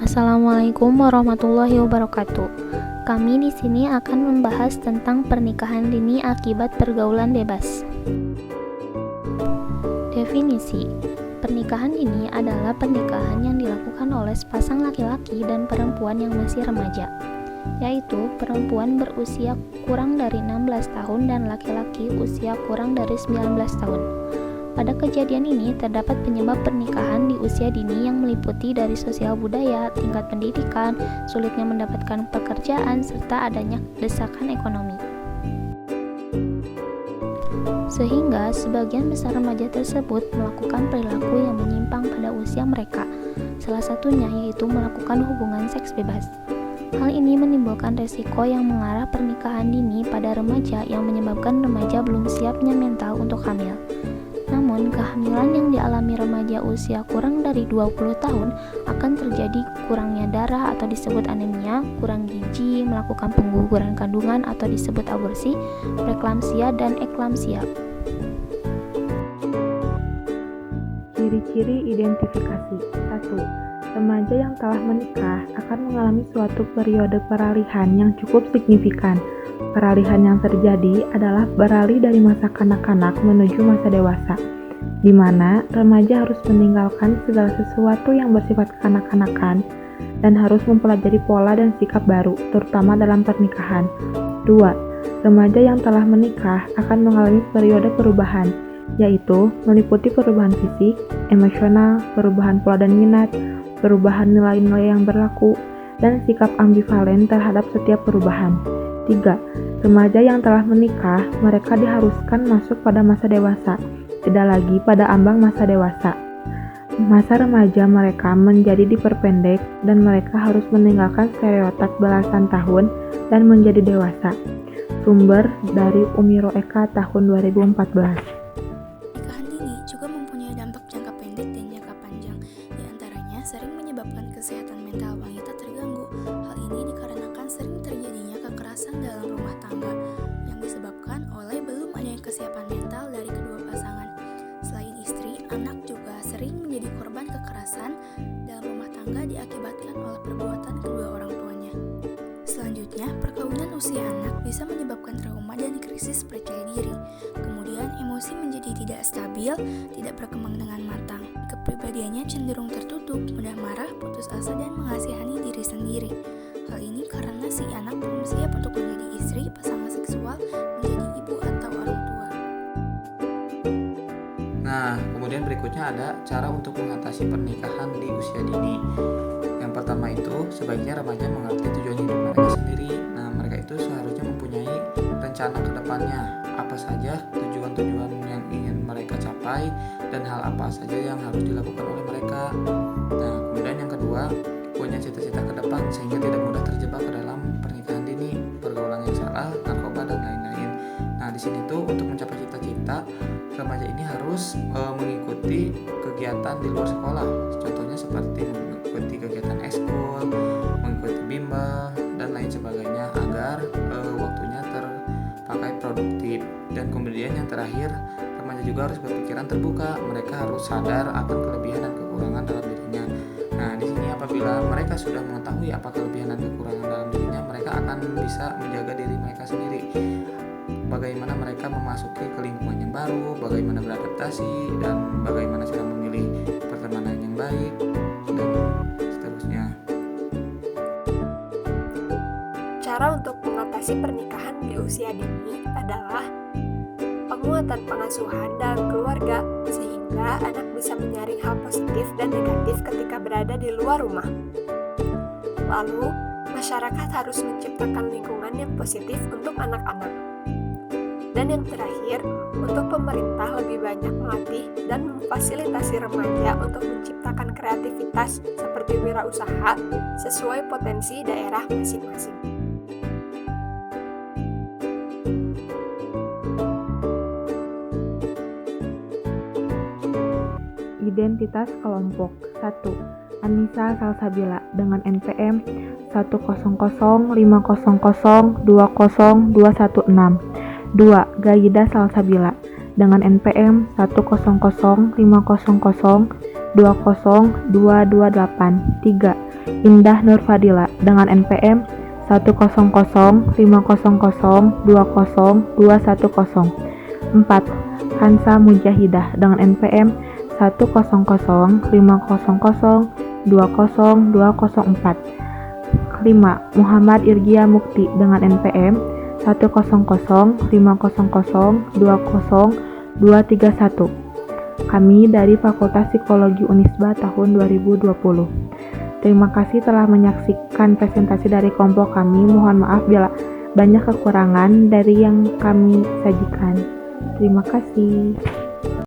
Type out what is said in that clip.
Assalamualaikum warahmatullahi wabarakatuh. Kami di sini akan membahas tentang pernikahan dini akibat pergaulan bebas. Definisi: pernikahan dini adalah pernikahan yang dilakukan oleh sepasang laki-laki dan perempuan yang masih remaja, yaitu perempuan berusia kurang dari 16 tahun dan laki-laki usia kurang dari 19 tahun. Pada kejadian ini terdapat penyebab pernikahan di usia dini yang meliputi dari sosial budaya, tingkat pendidikan, sulitnya mendapatkan pekerjaan, serta adanya desakan ekonomi. Sehingga sebagian besar remaja tersebut melakukan perilaku yang menyimpang pada usia mereka, salah satunya yaitu melakukan hubungan seks bebas. Hal ini menimbulkan resiko yang mengarah pernikahan dini pada remaja yang menyebabkan remaja belum siapnya mental untuk hamil. Namun, kehamilan yang dialami remaja usia kurang dari 20 tahun akan terjadi kurangnya darah atau disebut anemia, kurang gizi, melakukan pengguguran kandungan atau disebut aborsi, preeklamsia, dan eklamsia. Ciri-ciri identifikasi. 1. Remaja yang telah menikah akan mengalami suatu periode peralihan yang cukup signifikan. Peralihan yang terjadi adalah beralih dari masa kanak-kanak menuju masa dewasa, di mana remaja harus meninggalkan segala sesuatu yang bersifat kanak-kanakan dan harus mempelajari pola dan sikap baru, terutama dalam pernikahan. 2. Remaja yang telah menikah akan mengalami periode perubahan, yaitu meliputi perubahan fisik, emosional, perubahan pola dan minat, perubahan nilai-nilai yang berlaku, dan sikap ambivalen terhadap setiap perubahan. 3. Remaja yang telah menikah, mereka diharuskan masuk pada masa dewasa, tidak lagi pada ambang masa dewasa. Masa remaja mereka menjadi diperpendek dan mereka harus meninggalkan stereotip belasan tahun dan menjadi dewasa. Sumber dari Umiro Eka tahun 2014. Pernikahan dini juga mempunyai dampak jangka pendek dan jangka panjang. Di antaranya sering menyebabkan kesehatan mental wanita terganggu. Hal ini dikarenakan sering terjadinya kekerasan dalam rumah tangga yang disebabkan oleh belum adanya kesiapan mental dari kedua pasangan. Selain istri, anak juga sering menjadi korban kekerasan dalam rumah tangga diakibatkan oleh perbuatan kedua orang tuanya. Selanjutnya, perkawinan usia anak bisa menyebabkan trauma dan krisis percaya diri. Kemudian, emosi menjadi tidak stabil, tidak berkembang dengan matang. Kepribadiannya cenderung tertutup, mudah marah, putus asa, dan mengasihani diri sendiri. Hal ini karena si anak belum siap untuk menjadi istri, pasangan seksual, menjadi ibu atau orang tua. Nah, kemudian berikutnya ada cara untuk mengatasi pernikahan di usia dini. Yang pertama itu, sebaiknya remaja mengerti tujuan hidup mereka sendiri. Nah, mereka itu seharusnya mempunyai rencana ke depannya. Apa saja tujuan-tujuan yang ingin mereka capai dan hal apa saja yang harus dilakukan oleh mereka. Nah, kemudian yang kedua, punya cita-cita ke depan sehingga tidak mudah terjebak ke dalam pernikahan dini, pergaulan yang salah, narkoba, dan lain-lain. Nah, di sini tuh untuk mencapai cita-cita, remaja ini harus mengikuti kegiatan di luar sekolah. Contohnya seperti mengikuti kegiatan ekskul, mengikuti bimbel, dan lain sebagainya agar waktunya terpakai produktif. Dan kemudian yang terakhir, remaja juga harus berpikiran terbuka. Mereka harus sadar akan kelebihan dan kekurangan dalam dirinya. Nah, di sini apabila mereka sudah mengetahui apa kelebihan dan kekurangan dalam dirinya, mereka akan bisa menjaga diri mereka sendiri. Bagaimana mereka memasuki ke lingkungan yang baru, bagaimana beradaptasi, dan bagaimana cara memilih pertemanan yang baik, dan seterusnya. Cara untuk mengatasi pernikahan di usia dini adalah penguatan pengasuhan dalam keluarga, sehingga anak bisa menyaring hal positif dan negatif ketika berada di luar rumah. Lalu, masyarakat harus menciptakan lingkungan yang positif untuk anak-anak. Dan yang terakhir, untuk pemerintah lebih banyak melatih dan memfasilitasi remaja untuk menciptakan kreativitas seperti wirausaha sesuai potensi daerah masing-masing. Identitas kelompok. 1. Anissa Salsabila dengan NPM 10050020216. 2. Gaida Salsabila dengan NPM 10050020228. 3. Indah Nurfadila dengan NPM 10050020210. 4. Hansa Mujahidah dengan NPM 10050020204. 5. Muhammad Irgia Mukti dengan NPM 10050020231. Kami dari Fakultas Psikologi Unisba tahun 2020. Terima kasih telah menyaksikan presentasi dari kelompok kami. Mohon maaf bila banyak kekurangan dari yang kami sajikan. Terima kasih.